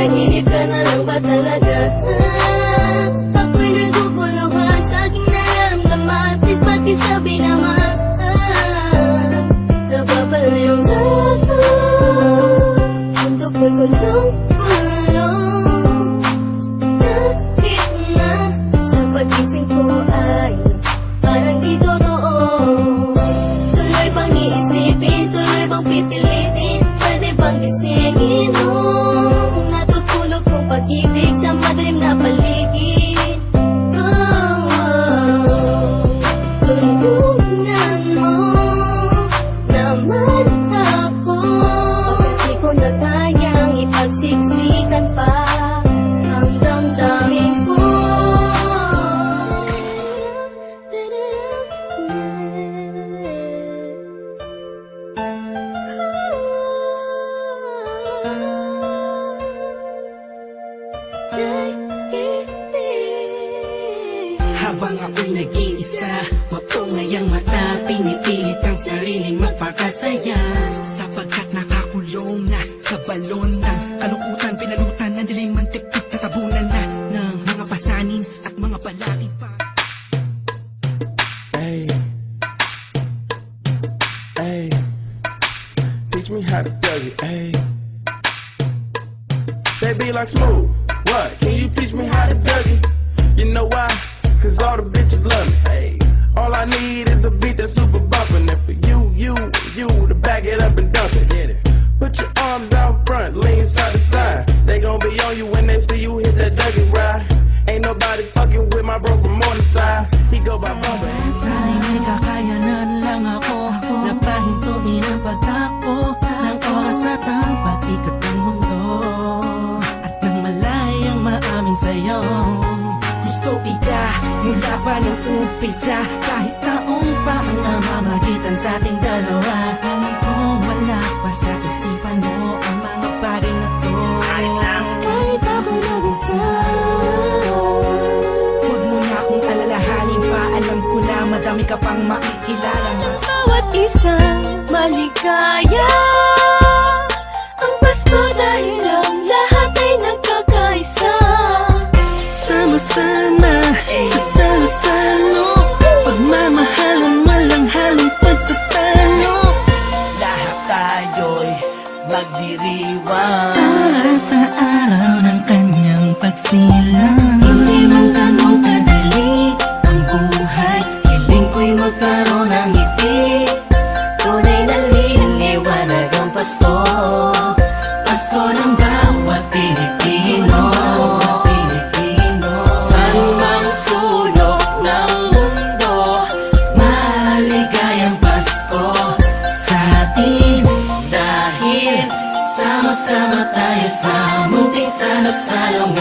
Panaginip ka na lang ba talaga? Ako'y naguguluhan sa aking nararamdaman. Please pakisabi naman, napapala yung mundo ko'y gulong-gulong. Kahit na sa pagising ko ay parang di totoo. Tuloy bang iisipin, tuloy bang pipilitin, pwede bang gisingin nung natutulog kong pag-ibig sa madilim na paligid. Tulungan mo naman ako, di ko na kayang ipagsiksikan pa ang damdamin ko. Habang ako'y nag-iisa, mapungayang mata, pinipilit ang sariling magpakasaya. Sapagkat nakakulong na sa balon ng kalungkutan, pinalutan ng dilim ang tipik na tabunan na ng mga pasanin at mga balakid pa. Hey, hey, teach me how to thug it, hey. Baby like smooth, what? Can you teach me how to thug it? You know why? Cause all the bitches love me, hey. All I need is a beat that's super bumpin'. And for you to back it up and dump it, get it. Put your arms out front, lean side to side. They gon' be on you when they see you hit that Dougie ride. Ain't nobody fucking with my bro from on the side. He go by Bubba. Sana'y may kakayanan lang ako na pahintuin ang pagtakbo ng oras at ang pag-ikot ng mundo. At nang malayang maamin sa'yo, gusto kita mula pa nung umpisa. Kahit taong pa ang namamagitan sa ating dalawa, alam kong wala pa sa isipan mo ang mga bagay na to. Kahit ako'y nag-isa, Huwag mo na akong alalahanin pa, alam ko na madami ka pang makikilala. bawat isang maligaya ang Pasko dahil ang lahat ay nagkakaisa. Sama-sama sa salo-salo, pagmamahalan walang halong pagtatalo. Lahat tayo'y magdiriwang para sa araw ng kanyang pagsilang. Hindi man ganong kadali ang buhay, hiling ko'y magkaroon ng ngiti. Tunay na liwanag ang Pasko, Pasko ng bawat Pilipino. Sa lumang sulok ng mundo, maligayang Pasko sa atin. Dahil sama-sama tayo sa munting salo-salong